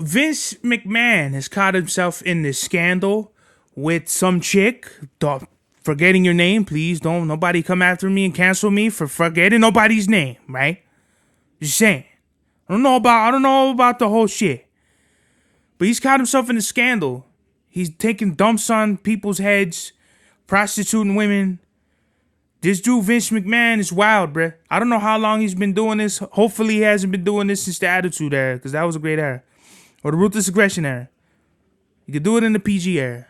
Vince McMahon has caught himself in this scandal with some chick. Forgetting your name, please don't nobody come after me and cancel me for forgetting nobody's name, right? Just saying. I don't know about the whole shit. But he's caught himself in a scandal. He's taking dumps on people's heads, prostituting women. This dude, Vince McMahon, is wild, bruh. I don't know how long he's been doing this. Hopefully he hasn't been doing this since the Attitude Era, because that was a great era. Or the Ruthless Aggression Era. You could do it in the PG era.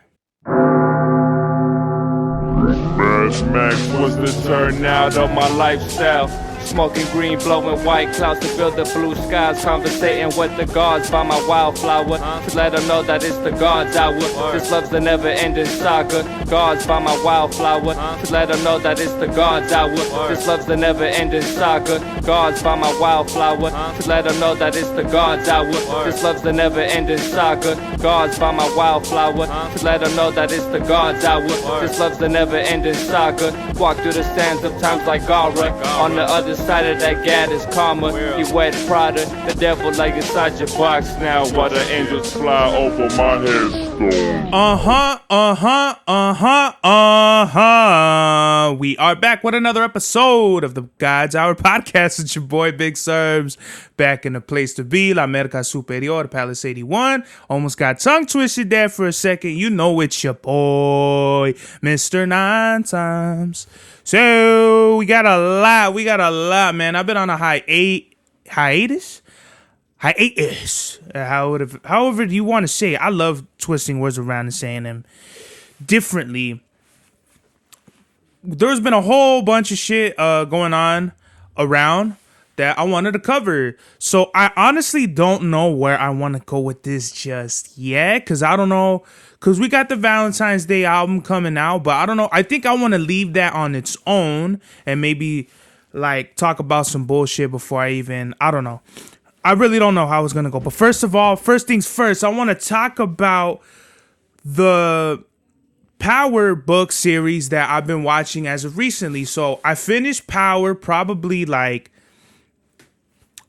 Mad Max was the turnout of my lifestyle. Smoking green, blowing white clouds to build the blue skies. Conversating with the gods by my wildflower to let them know that it's the God's hour. This love's the never-ending saga. Gods by my wildflower to let them know that it's the God's hour. This love's the never-ending saga. Gods by my wildflower to let them know that it's the God's hour. This love's the never-ending saga. Gods by my wildflower to let them know that it's the God's hour. This love's the never-ending saga. Walk through the sands of times like Gara. On the other side of that gad is karma. You wet Prada, the devil like inside your box now. While the angels fly over my headstone. We are back with another episode of the God's Hour podcast. It's your boy Big Serbs, back in the place to be, La Merca Superior, Palace 81. Almost got tongue twisted there for a second. You know it's your boy, Mr. Nine Times. So we got a lot, man. I've been on a hiatus. However you want to say it. I love twisting words around and saying them differently. There's been a whole bunch of shit going on around that I wanted to cover. So I honestly don't know where I want to go with this just yet, because I don't know. Because we got the Valentine's Day album coming out, but I don't know. I think I want to leave that on its own and maybe like talk about some bullshit before I don't know. I really don't know how it's going to go. But first things first, I want to talk about the Power book series that I've been watching as of recently. So I finished Power probably like,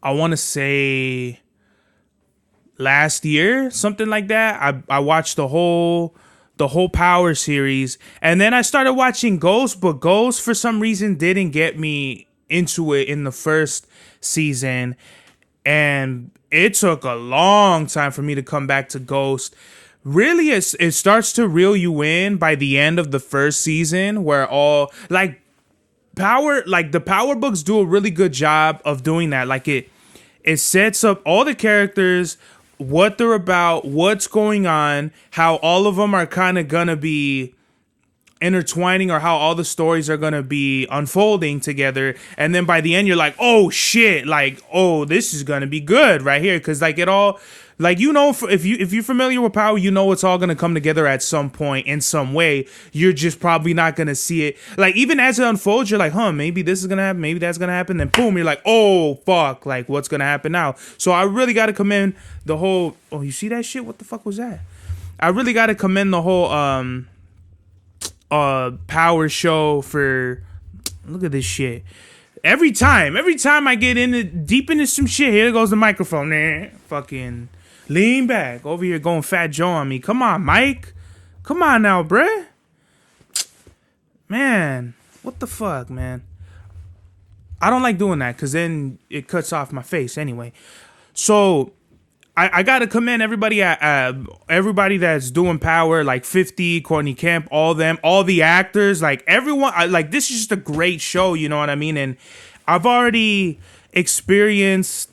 I want to say last year, something like that. I watched the whole Power series, and then I started watching Ghost, but Ghost for some reason didn't get me into it in the first season, and it took a long time for me to come back to Ghost. Really, it starts to reel you in by the end of the first season, where all like the Power books do a really good job of doing that. Like it sets up all the characters, what they're about, what's going on, how all of them are kind of gonna be intertwining, or how all the stories are gonna be unfolding together. And then by the end, you're like, oh shit, like, oh, this is gonna be good right here, because like it all, like, you know, if you're familiar with Power, you know it's all gonna come together at some point in some way. You're just probably not gonna see it. Like, even as it unfolds, you're like, maybe this is gonna happen, maybe that's gonna happen. Then boom, you're like, oh fuck, like what's gonna happen now? So I really gotta commend the whole. Oh, you see that shit? What the fuck was that? I really gotta commend the whole Power show for. Look at this shit. Every time I get deep into some shit, here goes the microphone. Nah, fucking. Lean back over here going Fat Joe on me. Come on, Mike. Come on now, bruh. Man, what the fuck, man? I don't like doing that because then it cuts off my face anyway. So I gotta commend everybody everybody that's doing Power, like 50, Courtney Kemp, all the actors, like everyone. Like, this is just a great show, you know what I mean? And I've already experienced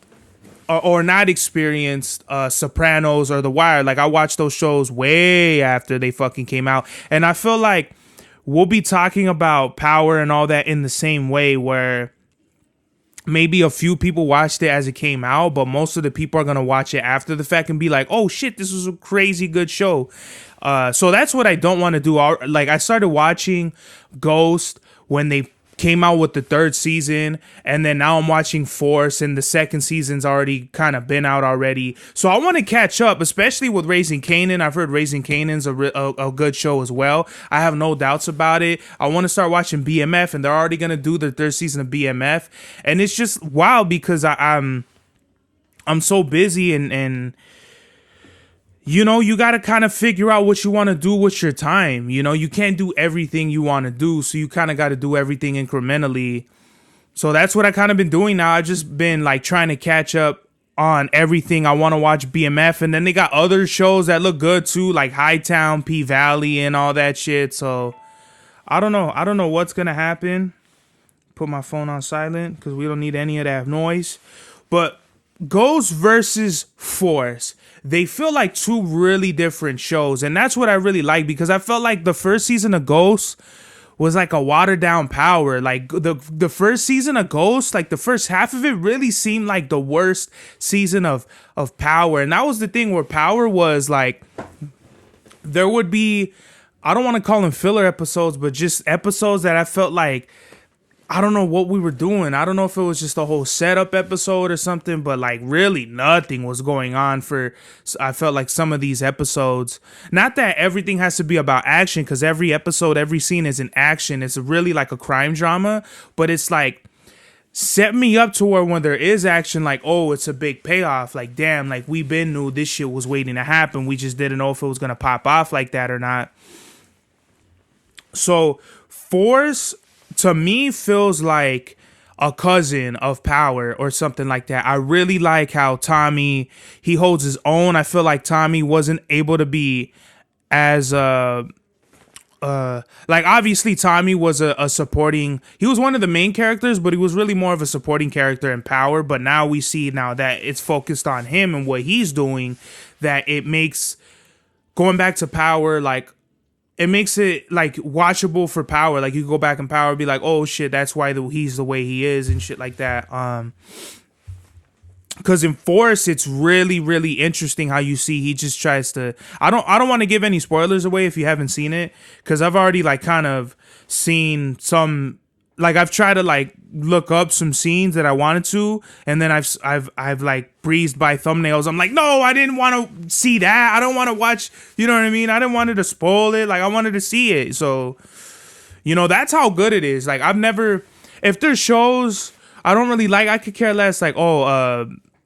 or not experienced Sopranos or The Wire. Like, I watched those shows way after they fucking came out, and I feel like we'll be talking about Power and all that in the same way, where maybe a few people watched it as it came out, but most of the people are gonna watch it after the fact and be like, oh shit, this was a crazy good show. So that's what I don't want to do. Like, I started watching Ghost when they came out with the third season, and then now I'm watching Force, and the second season's already kind of been out already. So I want to catch up, especially with Raising Kanan. I've heard Raising Kanan's a good show as well. I have no doubts about it. I want to start watching BMF, and they're already going to do the third season of BMF, and it's just wild because I'm so busy and you got to kind of figure out what you want to do with your time. You can't do everything you want to do. So you kind of got to do everything incrementally. So that's what I kind of been doing now. I've just been like trying to catch up on everything. I want to watch BMF, and then they got other shows that look good too, like Hightown, P Valley, and all that shit. So I don't know what's gonna happen. Put my phone on silent because we don't need any of that noise. But Ghost versus Force, they feel like two really different shows, and that's what I really like, because I felt like the first season of Ghost was like a watered down Power. Like the first season of Ghost, like the first half of it really seemed like the worst season of Power. And that was the thing, where Power was like, there would be, I don't want to call them filler episodes, but just episodes that I felt like, I don't know what we were doing. I don't know if it was just a whole setup episode or something, but like really nothing was going on I felt like some of these episodes. Not that everything has to be about action, because every episode, every scene is in action. It's really like a crime drama, but it's like set me up to where when there is action, like, oh, it's a big payoff. Like, damn, like we been knew this shit was waiting to happen. We just didn't know if it was going to pop off like that or not. So Force, to me, feels like a cousin of Power or something like that. I really like how Tommy, he holds his own. I feel like Tommy wasn't able to be as like, obviously Tommy was a supporting, he was one of the main characters, but he was really more of a supporting character in Power. But now we see now that it's focused on him and what he's doing, that it makes going back to Power, like, it makes it like watchable for Power. Like you go back in Power, be like, oh shit, that's why he's the way he is and shit like that. Because in Force, it's really, really interesting how you see he just tries to. I don't want to give any spoilers away if you haven't seen it, because I've already like kind of seen some. Like I've tried to like look up some scenes that I wanted to, and then I've like breezed by thumbnails. I'm like, no, I didn't want to see that. I don't want to watch. You know what I mean? I didn't want to spoil it. Like I wanted to see it. So, that's how good it is. Like I've never, if there's shows I don't really like, I could care less. Like,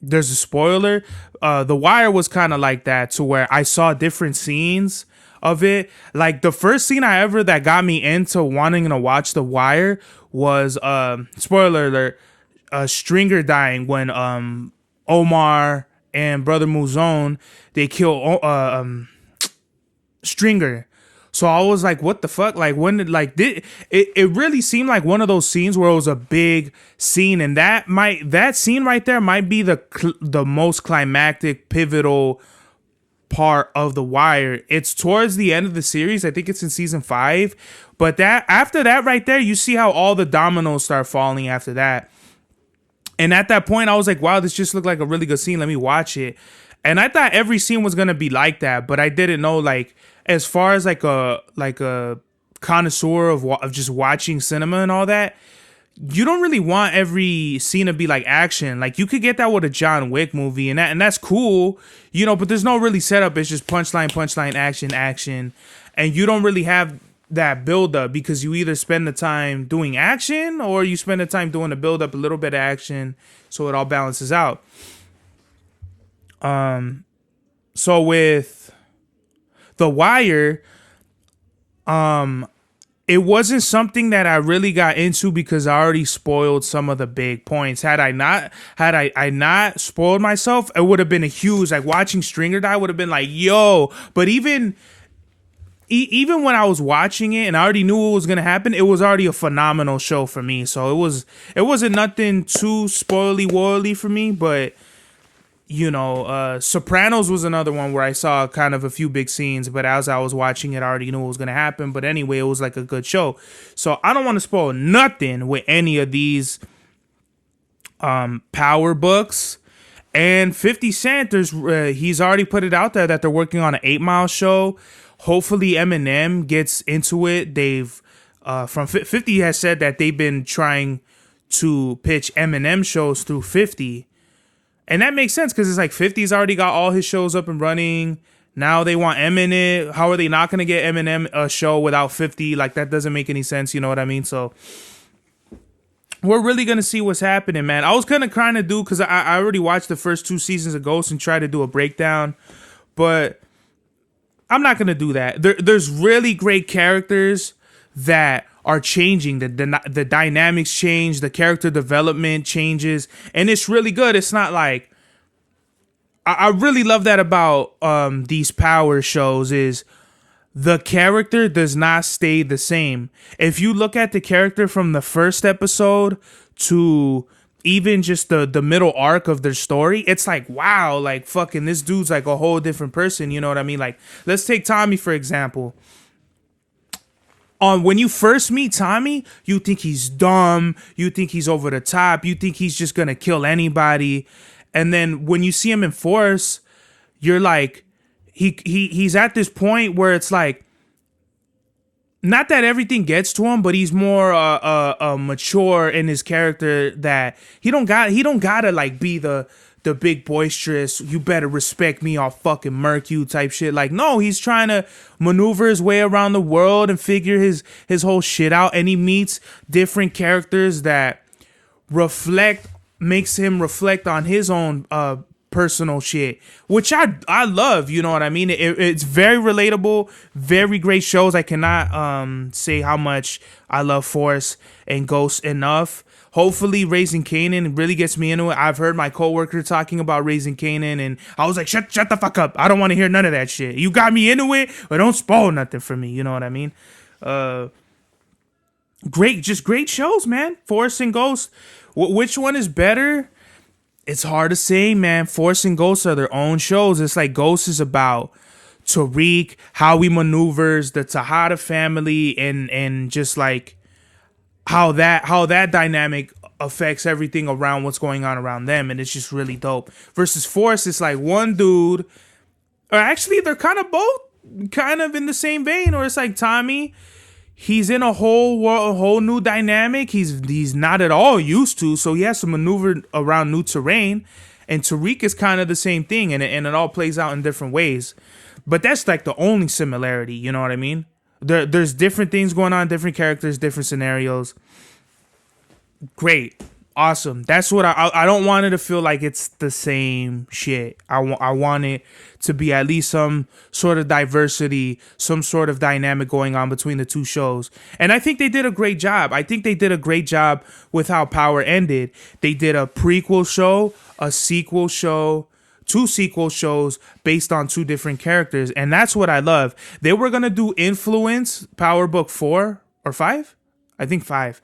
there's a spoiler. The Wire was kind of like that, to where I saw different scenes of it. Like the first scene that got me into wanting to watch The Wire was spoiler alert, Stringer dying, when Omar and Brother Muzone, they kill Stringer. So I was like, what the fuck? Like when did it really seemed like one of those scenes where it was a big scene, and that scene right there might be the most climactic, pivotal part of The Wire. It's towards the end of the series. I think it's in season 5. But that after that right there, you see how all the dominoes start falling after that. And at that point, I was like, wow, this just looked like a really good scene. Let me watch it. And I thought every scene was gonna be like that, but I didn't know, like, as far as like a connoisseur of just watching cinema and all that, you don't really want every scene to be like action. Like you could get that with a John Wick movie, and that's cool, but there's no really setup. It's just punchline, action, and you don't really have that build up, because you either spend the time doing action or you spend the time doing the build up, a little bit of action, so it all balances out. So with The Wire, it wasn't something that I really got into because I already spoiled some of the big points. Had I not spoiled myself, it would have been a huge, like, watching Stringer die would have been like, yo. But even when I was watching it and I already knew what was gonna happen, it was already a phenomenal show for me. So it wasn't nothing too spoily-woily for me, but Sopranos was another one where I saw kind of a few big scenes, but as I was watching it, I already knew what was going to happen. But anyway, it was like a good show. So I don't want to spoil nothing with any of these Power books. And 50 Cent, he's already put it out there that they're working on an 8 Mile show. Hopefully Eminem gets into it. They've from 50 has said that they've been trying to pitch Eminem shows through 50. And that makes sense, because it's like 50's already got all his shows up and running. Now they want M in it. How are they not going to get Eminem a show without 50? Like, that doesn't make any sense. You know what I mean? So we're really going to see what's happening, man. I was kind of do, because I already watched the first 2 seasons of Ghost and tried to do a breakdown. But I'm not gonna do that. There's really great characters that are changing. The dynamics change, the character development changes, and it's really good. It's not like I really love that about these power shows is the character does not stay the same. If you look at the character from the first episode to even just the middle arc of their story, it's like, wow, like fucking this dude's like a whole different person. You know what I mean? Like, let's take Tommy, for example. When you first meet Tommy, you think he's dumb. You think he's over the top. You think he's just going to kill anybody. And then when you see him in Force, you're like, he's at this point where it's like, not that everything gets to him, but he's more mature in his character that he don't gotta like be the big boisterous, you better respect me, I'll fucking murk you type shit. Like, no, he's trying to maneuver his way around the world and figure his whole shit out. And he meets different characters that makes him reflect on his own personal shit, which I love, you know what I mean? It's very relatable, very great shows. I cannot say how much I love Force and Ghost enough. Hopefully Raising Kanan really gets me into it. I've heard my coworker talking about Raising Kanan, and I was like, shut the fuck up. I don't want to hear none of that shit. You got me into it, but don't spoil nothing for me. You know what I mean? Great shows, man. Force and Ghost. Which one is better? It's hard to say, man. Force and Ghost are their own shows. It's like Ghost is about Tariq, how he maneuvers the Tejada family, and just like how that dynamic affects everything around what's going on around them, and it's just really dope. Versus Force, it's like one dude, or actually they're kind of both kind of in the same vein, or it's like Tommy, he's in a whole new dynamic he's not at all used to, so he has to maneuver around new terrain. And Tariq is kind of the same thing, and it all plays out in different ways. But that's like the only similarity, you know what I mean? There's different things going on, different characters, different scenarios. Great. Awesome. That's what I don't want it to feel like it's the same shit. I want it to be at least some sort of diversity, some sort of dynamic going on between the two shows. And I think they did a great job. I think they did a great job with how Power ended. They did a prequel show, a sequel show, 2 sequel shows based on 2 different characters. And that's what I love. They were going to do Influence, Power Book 4 or 5? I think 5.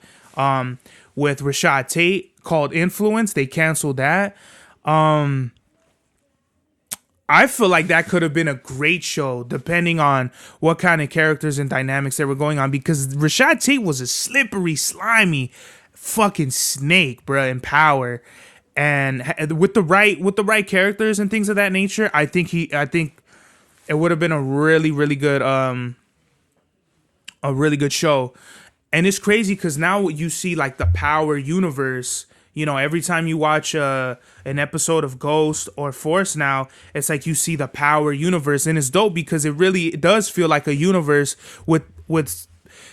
With Rashad Tate called Influence. They canceled that. I feel like that could have been a great show depending on what kind of characters and dynamics they were going on, because Rashad Tate was a slippery, slimy fucking snake, bruh, in Power. And with the right characters and things of that nature, I think it would have been a really good show. And it's crazy because now you see like the Power universe. You know, every time you watch an episode of Ghost or Force now, it's like you see the Power universe, and it's dope because it does feel like a universe with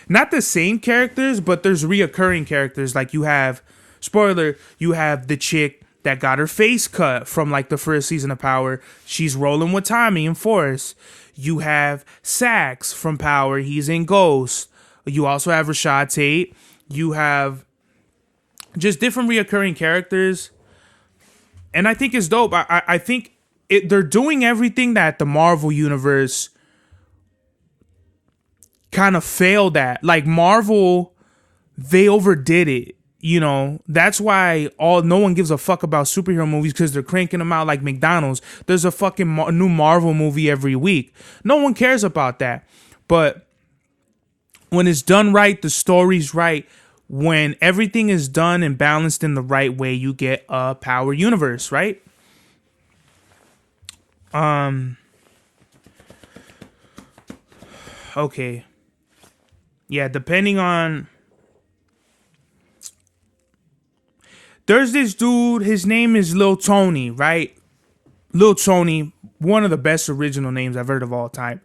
not the same characters, but there's reoccurring characters. Like you have, spoiler, you have the chick that got her face cut from like the first season of Power. She's rolling with Tommy in Force. You have Sax from Power. He's in Ghost. You also have Rashad Tate. You have just different reoccurring characters. And I think it's dope. I think they're doing everything that the Marvel Universe kind of failed at. Like Marvel, they overdid it. You know, that's why no one gives a fuck about superhero movies, because they're cranking them out like McDonald's. There's a fucking new Marvel movie every week. No one cares about that. But when it's done right, the story's right, when everything is done and balanced in the right way, you get a Power universe, right? Okay. Yeah, depending on... There's this dude, his name is Lil Tony, right? Lil Tony, one of the best original names I've heard of all time.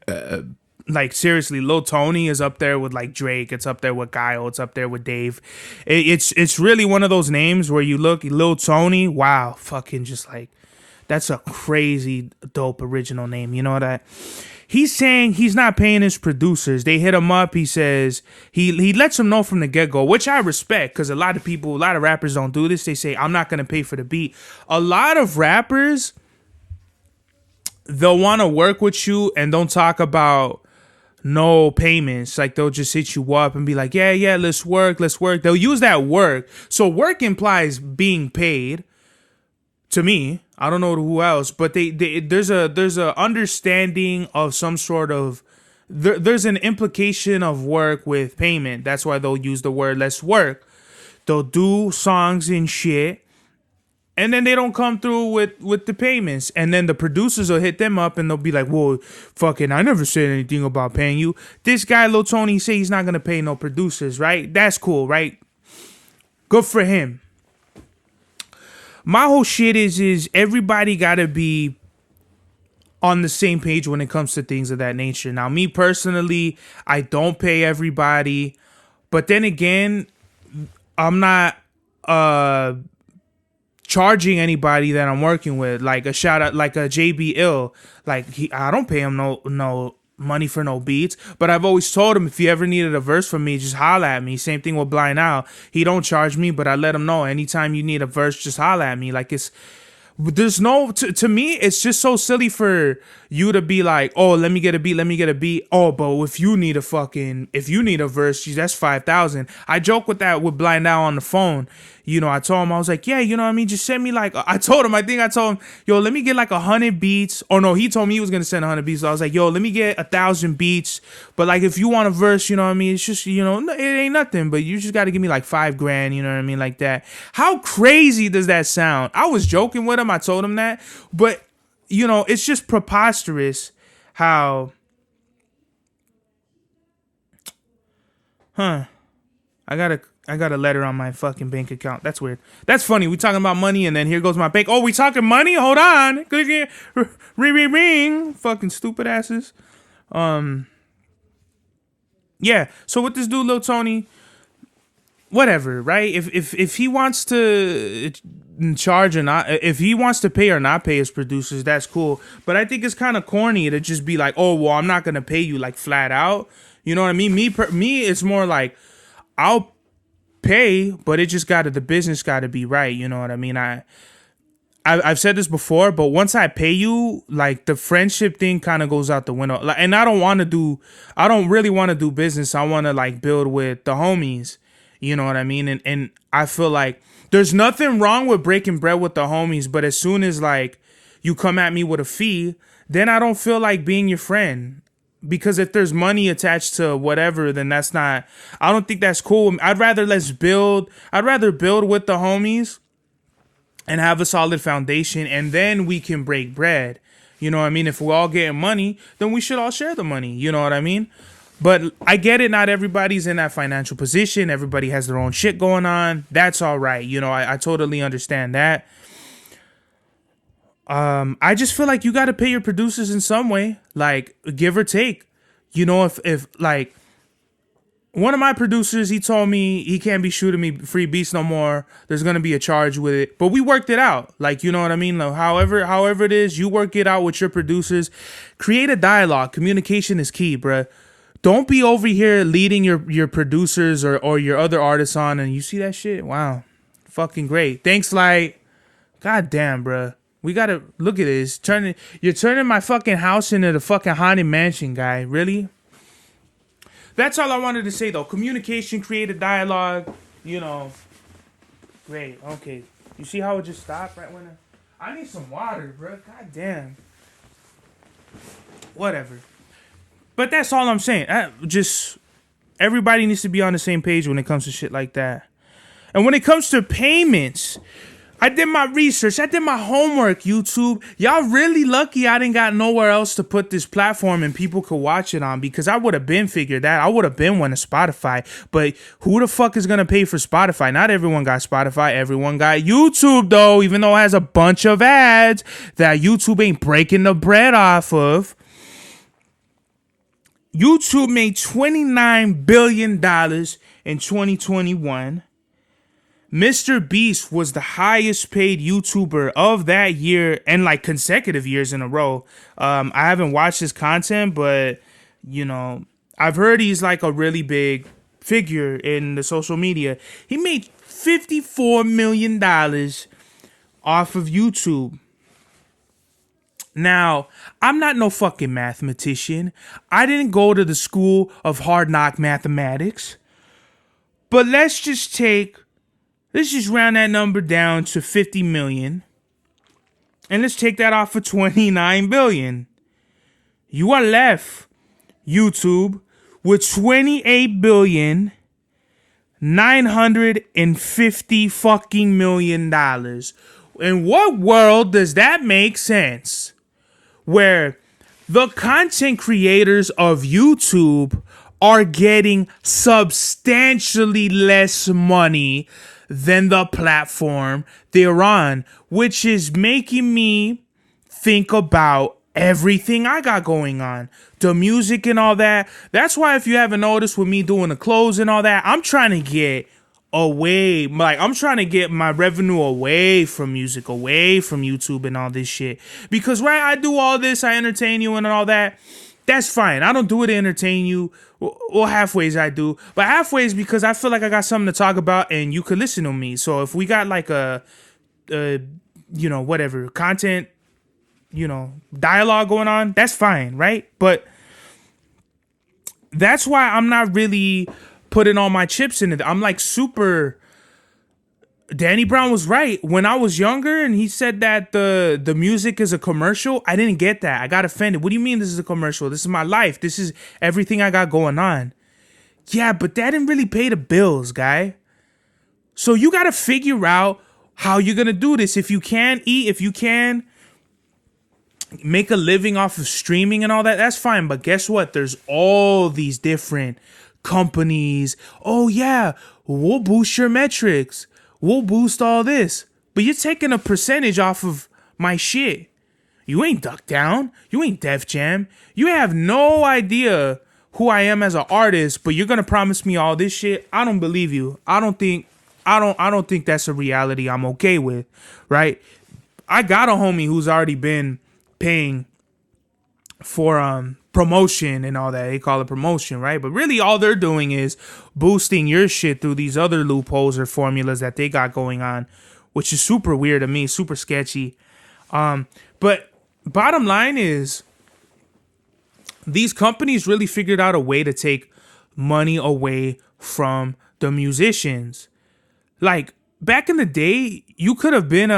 Like, seriously, Lil Tony is up there with, like, Drake. It's up there with Guile. It's up there with Dave. It's really one of those names where you look, Lil Tony, wow, fucking just, like, That's a crazy dope original name. You know that? He's saying he's not paying his producers. They hit him up. He says he lets them know from the get-go, which I respect, because a lot of rappers don't do this. They say, I'm not going to pay for the beat. A lot of rappers, they'll want to work with you and don't talk about no payments. Like, they'll just hit you up and be like, yeah, let's work. They'll use that work. So work implies being paid. To me, I don't know to who else, but there's a understanding of some sort of there's an implication of work with payment. That's why they'll use the word let's work. They'll do songs and shit, and then they don't come through with the payments, and then the producers will hit them up and they'll be like, "Whoa, fucking, I never said anything about paying you." This guy Lil Tony say he's not gonna pay no producers, right? That's cool, right? Good for him. My whole shit is everybody gotta be on the same page when it comes to things of that nature. Now, me personally, I don't pay everybody, but then again, I'm not charging anybody that I'm working with. Like a shout out, like a JB Ill, like I don't pay him no money for no beats, but I've always told him, if you ever needed a verse from me, just holla at me. Same thing with Blind Out. He don't charge me, but I let him know anytime you need a verse, just holla at me. Like, there's no, to me, it's just so silly for you to be like, oh, let me get a beat. Oh, but if you need a verse, that's 5,000. I joke with that with Blind Out on the phone. You know, I told him, I was like, yeah, you know what I mean? Just send me like, I told him, yo, let me get like 100 beats. Or no, he told me he was going to send 100 beats. So I was like, yo, let me get 1,000 beats. But like, if you want a verse, you know what I mean? It's just, you know, it ain't nothing, but you just got to give me like $5,000, you know what I mean? Like that. How crazy does that sound? I was joking with him. I told him that, but you know, it's just preposterous how, I got a letter on my fucking bank account. That's weird. That's funny. We talking about money, and then here goes my bank. Oh, we talking money? Hold on. Ring. Fucking stupid asses. Yeah. So with this dude, Lil Tony, whatever, right? If he wants to charge or not, if he wants to pay or not pay his producers, that's cool. But I think it's kind of corny to just be like, oh, well, I'm not gonna pay you, like, flat out. You know what I mean? Me, it's more like, I'll pay, but the business gotta be right. You know what I mean? I've said this before, but once I pay you, like, the friendship thing kind of goes out the window. Like, and I don't really want to do business. I want to, like, build with the homies. You know what I mean? And I feel like there's nothing wrong with breaking bread with the homies, but as soon as, like, you come at me with a fee, then I don't feel like being your friend. Because if there's money attached to whatever, then I don't think that's cool. I'd rather build with the homies and have a solid foundation, and then we can break bread. You know what I mean? If we're all getting money, then we should all share the money. You know what I mean? But I get it. Not everybody's in that financial position. Everybody has their own shit going on. That's all right. You know, I totally understand that. I just feel like you got to pay your producers in some way, like, give or take. You know, if like one of my producers, he told me he can't be shooting me free beats no more. There's going to be a charge with it, but we worked it out. Like, you know what I mean? Like, however it is, you work it out with your producers, create a dialogue. Communication is key, bruh. Don't be over here leading your producers or your other artists on, and you see that shit? Wow. Fucking great. Thanks, Light. God damn, bruh. We gotta look at this. You're turning my fucking house into the fucking haunted mansion, guy. Really? That's all I wanted to say, though. Communication, create a dialogue. You know. Great. Okay. You see how it just stopped right when I need some water, bro. God damn. Whatever. But that's all I'm saying. Just everybody needs to be on the same page when it comes to shit like that. And when it comes to payments, I did my research. I did my homework, YouTube. Y'all really lucky I didn't got nowhere else to put this platform and people could watch it on, because I would have been figured that. I would have been one to Spotify. But who the fuck is going to pay for Spotify? Not everyone got Spotify. Everyone got YouTube, though, even though it has a bunch of ads that YouTube ain't breaking the bread off of. YouTube made $29 billion in 2021. Mr. Beast was the highest paid YouTuber of that year and like consecutive years in a row. I haven't watched his content, but you know, I've heard he's like a really big figure in the social media. He made $54 million off of YouTube. Now, I'm not no fucking mathematician. I didn't go to the school of hard knock mathematics. But let's just round that number down to 50 million. And let's take that off for 29 billion. You are left, YouTube, with 28 billion 950 fucking million dollars. In what world does that make sense? Where the content creators of YouTube are getting substantially less money than the platform they're on, which is making me think about everything I got going on, the music and all that. That's why if you haven't noticed with me doing the clothes and all that, I'm trying to get away, like I'm trying to get my revenue away from music, away from YouTube and all this shit. Because right, I do all this, I entertain you and all that. That's fine. I don't do it to entertain you. Well, halfways I do, but halfways because I feel like I got something to talk about and you could listen to me. So if we got like a whatever content, dialogue going on, that's fine, right? But that's why I'm not really putting all my chips in it. I'm like super. Danny Brown was right. When I was younger and he said that the music is a commercial, I didn't get that. I got offended. What do you mean this is a commercial? This is my life. This is everything I got going on. Yeah, but that didn't really pay the bills, guy. So you got to figure out how you're going to do this. If you can eat, if you can make a living off of streaming and all that, that's fine. But guess what? There's all these different companies. Oh, yeah, we'll boost your metrics. We'll boost all this. But you're taking a percentage off of my shit. You ain't Duck Down. You ain't Def Jam. You have no idea who I am as an artist, but you're gonna promise me all this shit. I don't believe you. I don't think that's a reality I'm okay with, right? I got a homie who's already been paying for promotion and all that. They call it promotion, right? But really all they're doing is boosting your shit through these other loopholes or formulas that they got going on, which is super weird to me, super sketchy. But bottom line is these companies really figured out a way to take money away from the musicians. Like back in the day, you could have been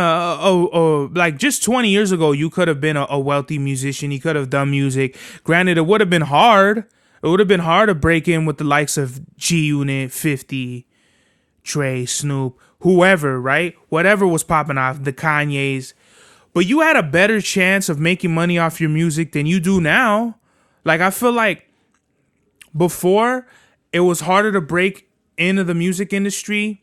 like just 20 years ago, you could have been a wealthy musician. You could have done music. Granted, it would have been hard. It would have been hard to break in with the likes of G-Unit, 50, Dre, Snoop, whoever, right? Whatever was popping off, the Kanyes. But you had a better chance of making money off your music than you do now. Like, I feel like before, it was harder to break into the music industry,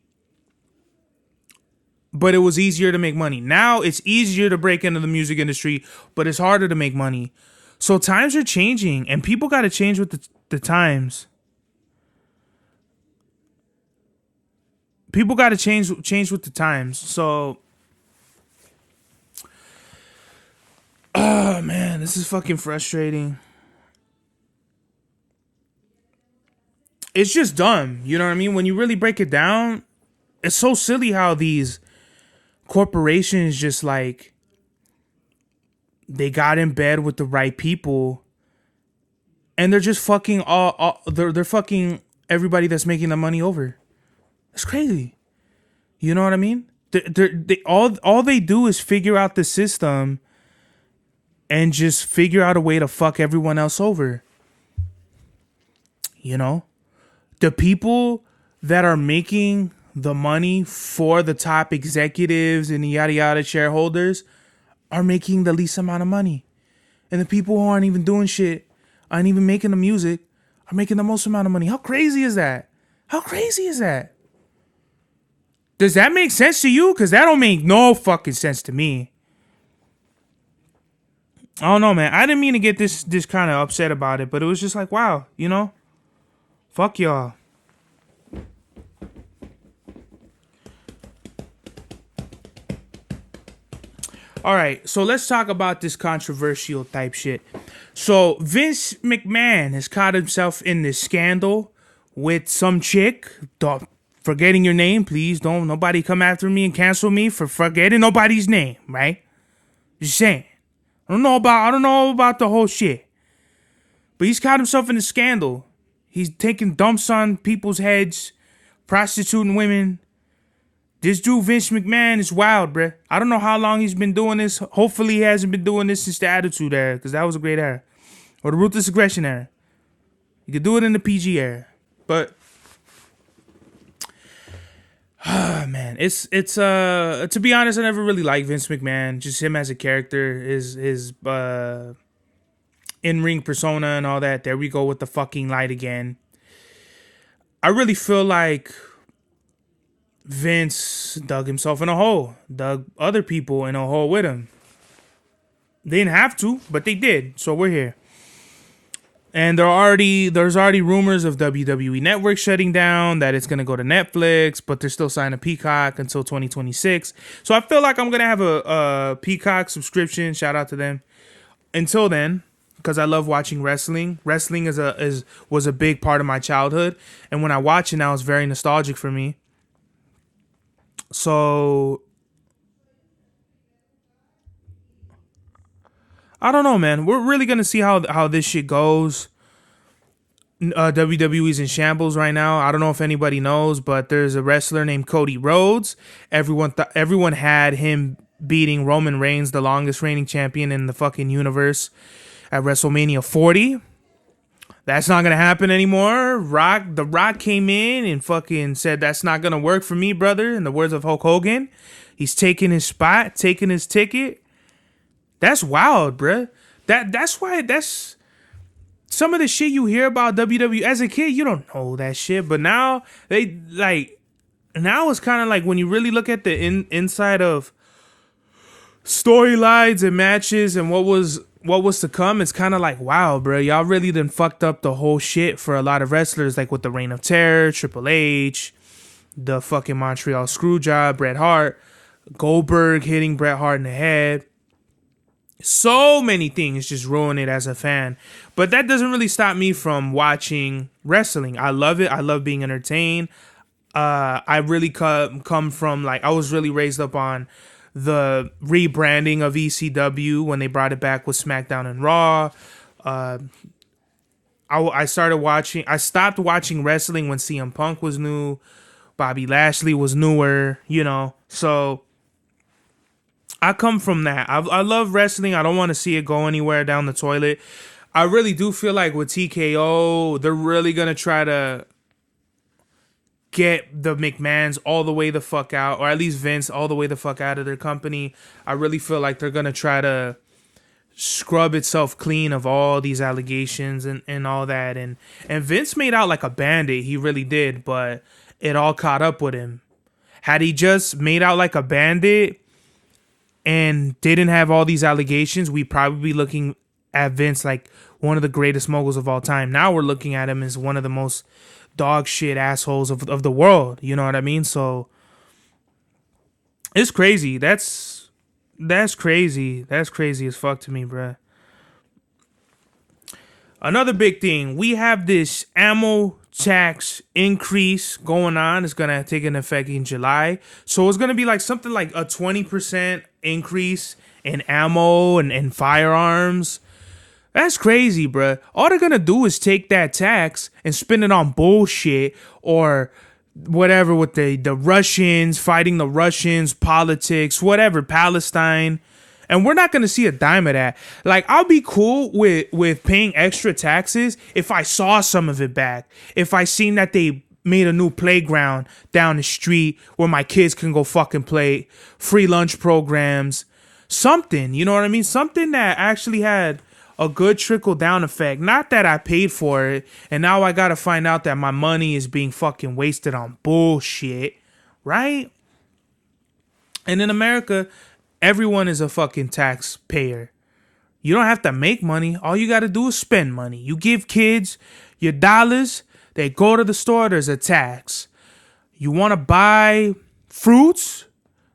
but it was easier to make money. Now it's easier to break into the music industry, but it's harder to make money. So times are changing, and people got to change with the times. People got to change with the times. So, oh man, this is fucking frustrating. It's just dumb. You know what I mean? When you really break it down, it's so silly how these corporations just like, they got in bed with the right people and they're just fucking they're fucking everybody that's making the money over. It's crazy. You know what I mean? All they do is figure out the system and just figure out a way to fuck everyone else over. You know? The people that are making the money for the top executives and yada yada shareholders are making the least amount of money. And the people who aren't even doing shit, aren't even making the music, are making the most amount of money. How crazy is that? How crazy is that? Does that make sense to you? Because that don't make no fucking sense to me. I don't know, man. I didn't mean to get this kind of upset about it, but it was just like, wow, you know? Fuck y'all. All right, so let's talk about this controversial type shit. So Vince McMahon has caught himself in this scandal with some chick. Forgetting your name, please don't nobody come after me and cancel me for forgetting nobody's name, right? Just saying. I don't know about the whole shit. But he's caught himself in a scandal. He's taking dumps on people's heads, prostituting women. This dude, Vince McMahon, is wild, bruh. I don't know how long he's been doing this. Hopefully he hasn't been doing this since the Attitude Era, because that was a great era. Or the Ruthless Aggression Era. You could do it in the PG era. But, man, it's to be honest, I never really liked Vince McMahon. Just him as a character, his in-ring persona and all that. There we go with the fucking light again. I really feel like Vince dug himself in a hole, dug other people in a hole with him. They didn't have to, but they did. So we're here. And there's already rumors of WWE Network shutting down, that it's going to go to Netflix, but they're still signing Peacock until 2026. So I feel like I'm going to have a Peacock subscription. Shout out to them. Until then, because I love watching wrestling. Wrestling was a big part of my childhood. And when I watch it now, it's very nostalgic for me. So I don't know, man. We're really gonna see how this shit goes. WWE's in shambles right now. I don't know if anybody knows, but there's a wrestler named Cody Rhodes. Everyone had him beating Roman Reigns, the longest reigning champion in the fucking universe, at WrestleMania 40. That's not gonna happen anymore. The Rock came in and fucking said that's not gonna work for me, brother. In the words of Hulk Hogan, he's taking his spot, taking his ticket. That's wild, bruh. That's some of the shit you hear about WWE as a kid. You don't know that shit, but now now it's kind of like when you really look at the inside of storylines and matches and what was to come, it's kind of like, wow, bro, y'all really done fucked up the whole shit for a lot of wrestlers, like with the Reign of Terror, Triple H, the fucking Montreal Screwjob, Bret Hart, Goldberg hitting Bret Hart in the head. So many things just ruin it as a fan. But that doesn't really stop me from watching wrestling. I love it. I love being entertained. I really come from, like, I was really raised up on the rebranding of ECW when they brought it back with SmackDown and Raw. I stopped watching wrestling when CM Punk was new, Bobby Lashley was newer, so I come from that. I love wrestling. I don't want to see it go anywhere down the toilet. I really do feel like with TKO, they're really going to try to get the McMahons all the way the fuck out, or at least Vince all the way the fuck out of their company. I really feel like they're going to try to scrub itself clean of all these allegations and all that. And Vince made out like a bandit. He really did, but it all caught up with him. Had he just made out like a bandit and didn't have all these allegations, we'd probably be looking at Vince like one of the greatest moguls of all time. Now we're looking at him as one of the most dog shit assholes of the world. You know what I mean? So it's crazy. That's crazy. That's crazy as fuck to me, bruh. Another big thing, we have this ammo tax increase going on. It's going to take an effect in July. So it's going to be like something like a 20% increase in ammo and firearms. That's crazy, bruh. All they're going to do is take that tax and spend it on bullshit or whatever with the Russians, fighting the Russians, politics, whatever, Palestine. And we're not going to see a dime of that. Like, I'll be cool with paying extra taxes if I saw some of it back. If I seen that they made a new playground down the street where my kids can go fucking play, free lunch programs, something, you know what I mean? Something that actually had a good trickle down effect. Not that I paid for it and now I got to find out that my money is being fucking wasted on bullshit, right? And in America, everyone is a fucking taxpayer. You don't have to make money. All you got to do is spend money. You give kids your dollars, they go to the store, there's a tax. You want to buy fruits,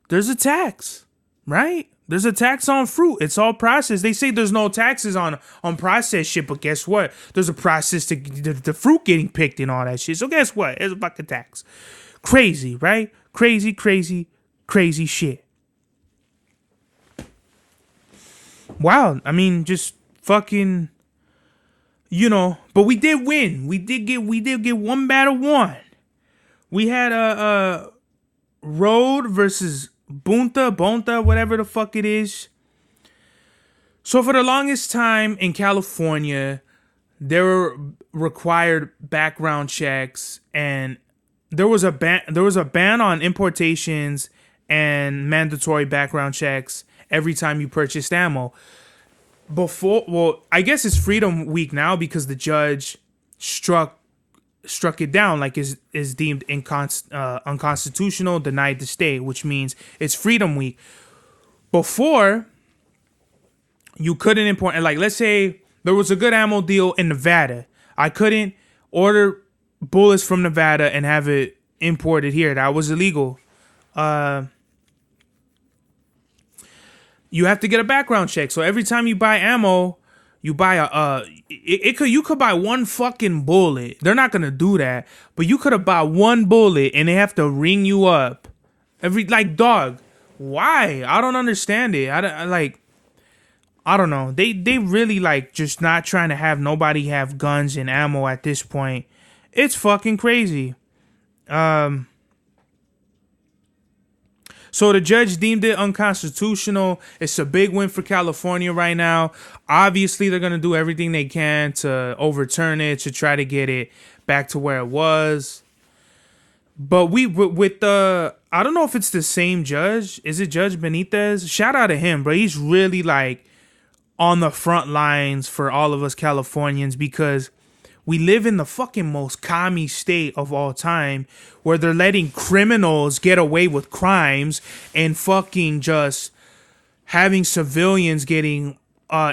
there's a tax, right? There's a tax on fruit. It's all processed. They say there's no taxes on processed shit, but guess what? There's a process to the fruit getting picked and all that shit. So guess what? There's a fucking tax. Crazy, right? Crazy, crazy, crazy shit. Wow. I mean, just fucking, but we did win. We did get one battle won. We had a Road versus Bonta, whatever the fuck it is. So for the longest time in California, there were required background checks, and there was a ban on importations and mandatory background checks every time you purchased ammo. I guess it's Freedom Week now because the judge struck it down, like is deemed unconstitutional, denied the stay, which means it's Freedom Week. Before, you couldn't import, like let's say there was a good ammo deal in Nevada. I couldn't order bullets from Nevada and have it imported here. That was illegal. You have to get a background check. So every time you buy ammo, you buy you could buy one fucking bullet. They're not gonna do that, but you could have bought one bullet and they have to ring you up. Dog, why? I don't understand it. I don't know. They really just not trying to have nobody have guns and ammo at this point. It's fucking crazy. So the judge deemed it unconstitutional. It's a big win for California right now. Obviously, they're going to do everything they can to overturn it, to try to get it back to where it was. But I don't know if it's the same judge. Is it Judge Benitez? Shout out to him, bro. He's really on the front lines for all of us Californians because we live in the fucking most commie state of all time where they're letting criminals get away with crimes and fucking just having civilians getting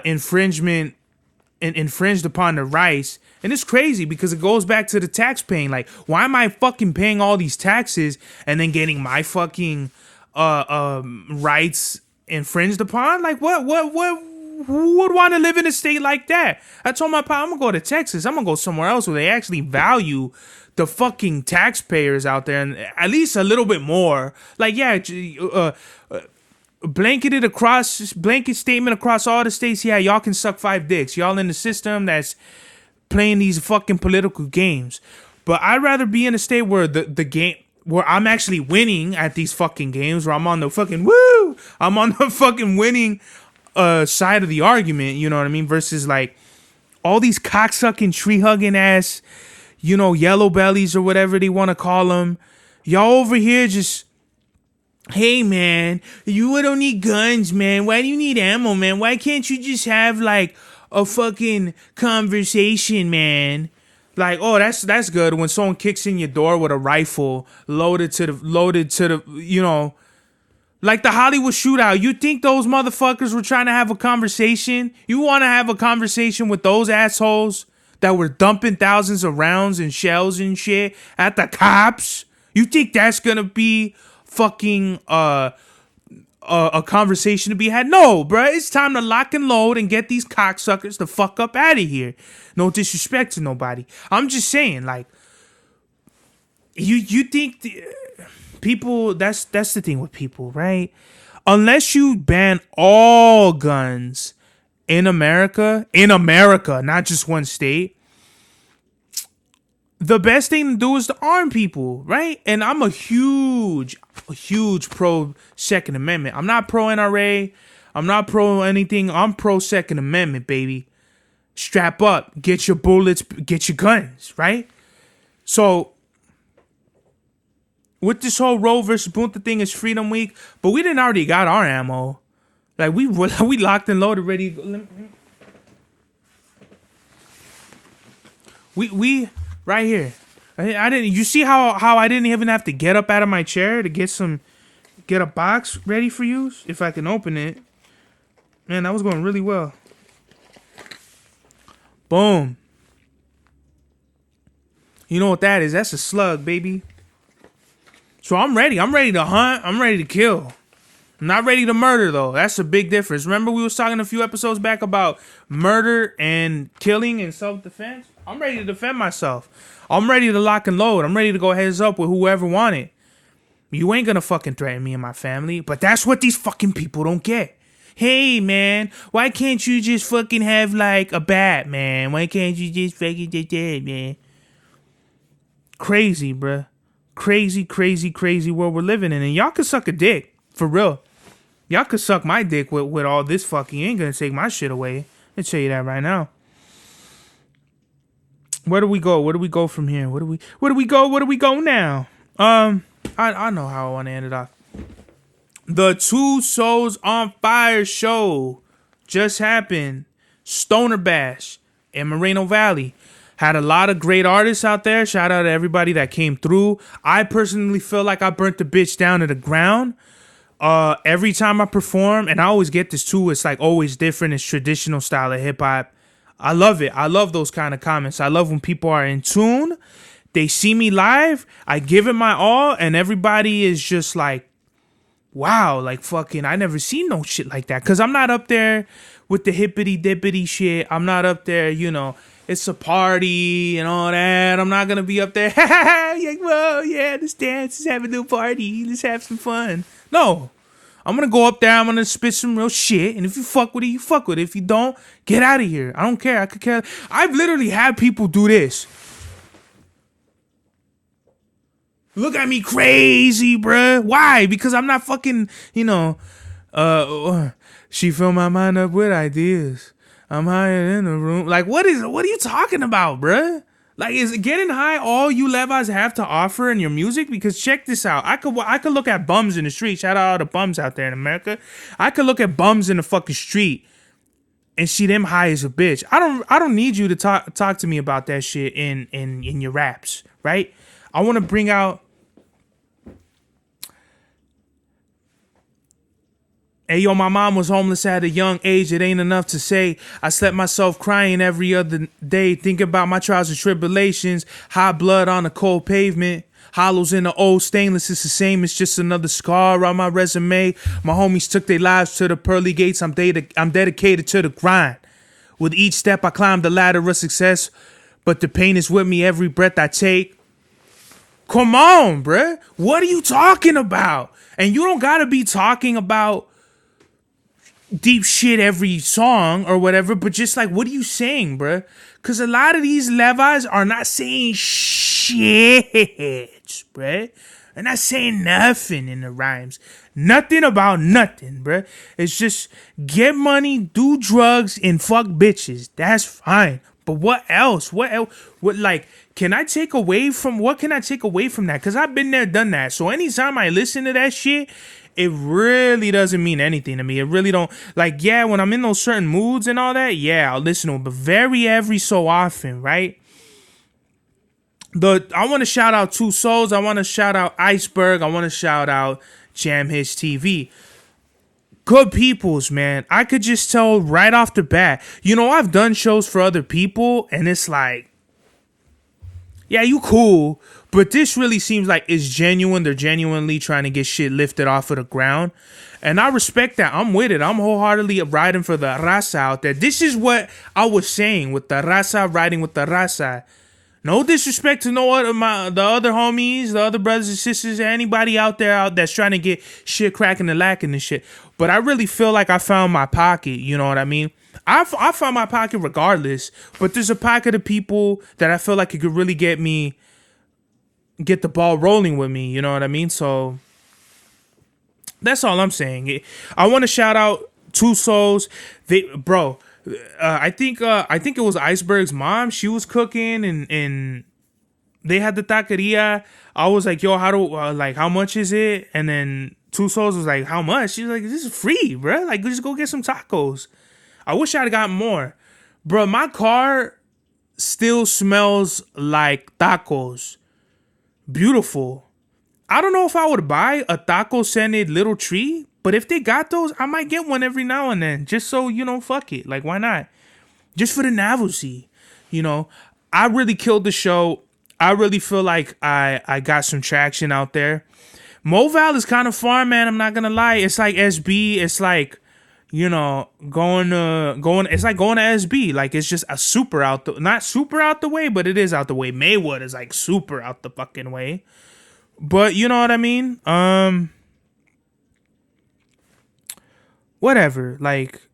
infringed upon their rights. And it's crazy because it goes back to the tax paying. Why am I fucking paying all these taxes and then getting my fucking rights infringed upon? Who would want to live in a state like that? I told my pal, I'm going to go to Texas. I'm going to go somewhere else where they actually value the fucking taxpayers out there and at least a little bit more. Blanket statement across all the states. Yeah, y'all can suck 5 dicks. Y'all in the system that's playing these fucking political games. But I'd rather be in a state where the game, where I'm actually winning at these fucking games, where I'm on the fucking I'm on the fucking winning side of the argument, you know what I mean? Versus all these cocksucking, tree hugging ass, yellow bellies or whatever they want to call them. Y'all over here just, hey man, you don't need guns, man. Why do you need ammo, man? Why can't you just have a fucking conversation, man? Oh, that's good when someone kicks in your door with a rifle loaded to the like the Hollywood shootout. You think those motherfuckers were trying to have a conversation? You want to have a conversation with those assholes that were dumping thousands of rounds and shells and shit at the cops? You think that's going to be fucking a conversation to be had? No, bruh. It's time to lock and load and get these cocksuckers the fuck up out of here. No disrespect to nobody. I'm just saying, you think... people, that's the thing with people, right? Unless you ban all guns in America, not just one state, the best thing to do is to arm people, right? And I'm a huge pro Second Amendment. I'm not pro NRA. I'm not pro anything. I'm pro Second Amendment, baby. Strap up, get your bullets, get your guns, right? So with this whole Roe versus Bunta thing, is Freedom Week, but we didn't already got our ammo. We locked and loaded, ready. We right here. I didn't. You see how I didn't even have to get up out of my chair to get a box ready for use. If I can open it, man, that was going really well. Boom. You know what that is? That's a slug, baby. So I'm ready. I'm ready to hunt. I'm ready to kill. I'm not ready to murder though. That's a big difference. Remember we was talking a few episodes back about murder and killing and self-defense? I'm ready to defend myself. I'm ready to lock and load. I'm ready to go heads up with whoever want it. You ain't gonna fucking threaten me and my family. But that's what these fucking people don't get. Hey, man, why can't you just fucking have, like, a bat, man? Why can't you just fucking do that, man? Crazy, bruh. Crazy, crazy, crazy world we're living in. And y'all can suck a dick. For real. Y'all could suck my dick with all this fucking. You ain't gonna take my shit away. I'll tell you that right now. Where do we go? Where do we go from here? Where do we go now? I know how I want to end it off. The Two Souls on Fire show just happened. Stoner Bash in Moreno Valley. Had a lot of great artists out there. Shout out to everybody that came through. I personally feel like I burnt the bitch down to the ground. Every time I perform, and I always get this too, it's like always different. It's traditional style of hip hop. I love it. I love those kind of comments. I love when people are in tune. They see me live. I give it my all, and everybody is just like, wow, like fucking, I never seen no shit like that. Cause I'm not up there with the hippity dippity shit. I'm not up there, you know, it's a party and all that. I'm not gonna be up there, like, whoa, yeah, let's dance, let's have a little party, let's have some fun. No, I'm gonna go up there, I'm gonna spit some real shit, and if you fuck with it, you fuck with it. If you don't, get out of here. I don't care. I could care. I've literally had people do this. Look at me crazy, bruh. Why? Because I'm not fucking, you know, she filled my mind up with ideas. I'm higher in the room. Like, what are you talking about, bruh? Like, is getting high all you Levi's have to offer in your music? Because check this out. I could look at bums in the street. Shout out all the bums out there in America. I could look at bums in the fucking street and see them high as a bitch. I don't need you to talk to me about that shit in your raps, right? I want to bring out. Hey, yo, my mom was homeless at a young age. It ain't enough to say. I slept myself crying every other day, thinking about my trials and tribulations. Hot blood on a cold pavement. Hollows in the old stainless. It's the same. It's just another scar on my resume. My homies took their lives to the pearly gates. I'm dedicated to the grind. With each step, I climb the ladder of success. But the pain is with me every breath I take. Come on, bruh. What are you talking about? And you don't gotta be talking about deep shit every song or whatever, but just like, what are you saying, bruh? Because a lot of these Levi's are not saying shit, bruh. They're not saying nothing in the rhymes. Nothing about nothing, bruh. It's just get money, do drugs, and fuck bitches. That's fine. But what else? What else? What, like, can I take away from, what can I take away from that? Because I've been there, done that. So anytime I listen to that shit, it really doesn't mean anything to me. It really don't, like, yeah, when I'm in those certain moods and all that, yeah, I'll listen to it. But every so often, right? I want to shout out Two Souls. I want to shout out Iceberg. I want to shout out Jam Hits TV. Good peoples, man. I could just tell right off the bat. You know, I've done shows for other people, and it's like, yeah, you cool, but this really seems like it's genuine. They're genuinely trying to get shit lifted off of the ground. And I respect that. I'm with it. I'm wholeheartedly riding for the raza out there. This is what I was saying with the raza, riding with the raza. No disrespect to the other homies, the other brothers and sisters, anybody out there that's trying to get shit cracking and lacking and shit. But I really feel like I found my pocket. You know what I mean? I found my pocket regardless. But there's a pocket of people that I feel like it could really get the ball rolling with me. You know what I mean? So that's all I'm saying. I want to shout out Two Souls. I think it was Iceberg's mom. She was cooking and they had the taqueria. I was like, yo, how much is it? And then Two Souls was like, how much? She was like, this is free, bro. Like, just go get some tacos. I wish I'd got more. Bro, my car still smells like tacos. Beautiful. I don't know if I would buy a taco-scented little tree, but if they got those, I might get one every now and then. Just so, you know, fuck it. Like, why not? Just for the novelty. You know, I really killed the show. I really feel like I got some traction out there. Moval is kind of far, man. I'm not gonna lie. It's like SB. It's like, you know, it's like going to SB. Like, it's just a super not super out the way, but it is out the way. Maywood is like super out the fucking way. But you know what I mean? Whatever. Like,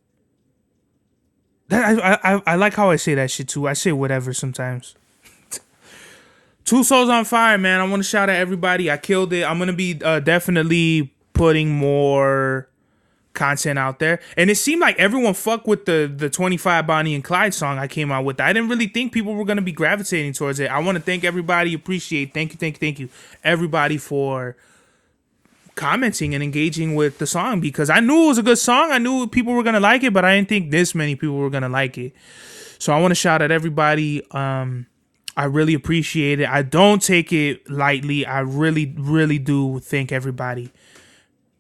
that I like how I say that shit too. I say whatever sometimes. Two Souls on Fire, man. I want to shout out everybody. I killed it. I'm gonna be definitely putting more content out there. And it seemed like everyone fucked with the 25 Bonnie and Clyde song I came out with. I didn't really think people were gonna be gravitating towards it. I want to thank everybody. Thank you, everybody for commenting and engaging with the song, because I knew it was a good song. I knew people were gonna like it, but I didn't think this many people were gonna like it. So I want to shout out everybody. I really appreciate it. I don't take it lightly. I really, really do thank everybody.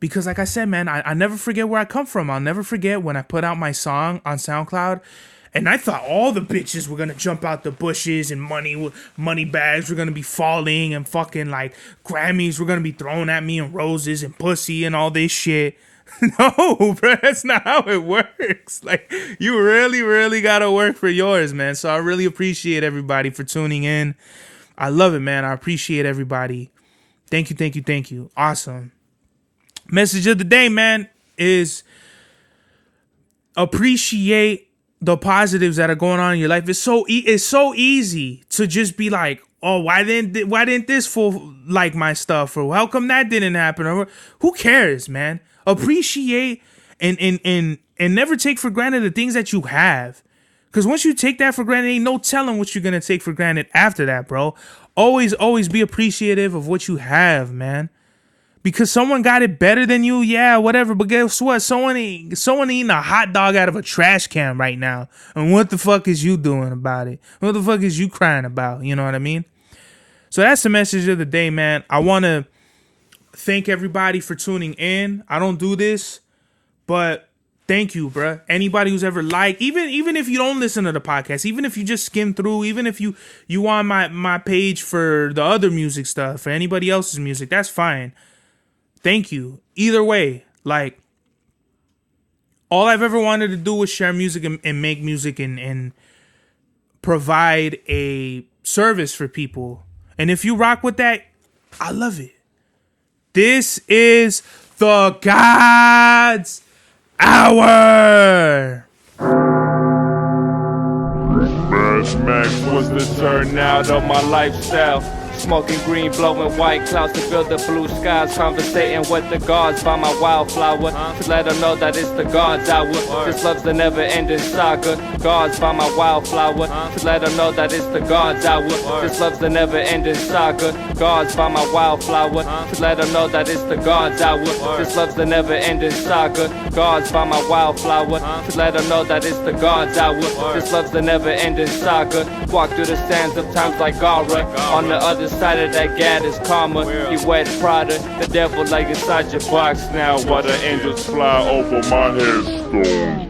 Because like I said, man, I never forget where I come from. I'll never forget when I put out my song on SoundCloud and I thought all the bitches were going to jump out the bushes and money bags were going to be falling and fucking like Grammys were going to be thrown at me and roses and pussy and all this shit. No, bro, that's not how it works. Like, you really, really gotta work for yours, man. So I really appreciate everybody for tuning in. I love it, man. I appreciate everybody. Thank you. Awesome. Message of the day, man, is appreciate the positives that are going on in your life. It's so easy to just be like, oh, why didn't this fool like my stuff, or how come that didn't happen, or who cares, man? Appreciate and never take for granted the things that you have. Because once you take that for granted, ain't no telling what you're going to take for granted after that, bro. Always be appreciative of what you have, man. Because someone got it better than you, yeah, whatever. But guess what? Someone eating a hot dog out of a trash can right now. And what the fuck is you doing about it? What the fuck is you crying about? You know what I mean? So that's the message of the day, man. I want to thank everybody for tuning in. I don't do this, but thank you, bruh. Anybody who's ever liked, even if you don't listen to the podcast, even if you just skim through, even if you on my page for the other music stuff, for anybody else's music, that's fine. Thank you. Either way, like, all I've ever wanted to do was share music and make music and provide a service for people. And if you rock with that, I love it. This is the God's Hour. Max was the turnout of my lifestyle. Smoking green, blowing white clouds to build the blue skies. Conversating with the gods by my wildflower, to let them know that it's the God's hour. This love's the never-ending saga. Gods by my wildflower, to let them know that it's the God's hour. This love's the never-ending saga. Gods by my wildflower, to let them know that it's the God's hour. This love's the never-ending saga. Gods by my wildflower, to let them know that it's the God's hour. This love's the never-ending saga. Walk through the sands of times like Gara. On the other side of that gad is karma. You wet Prada, the devil like inside your box now, while the angels fly over my headstone.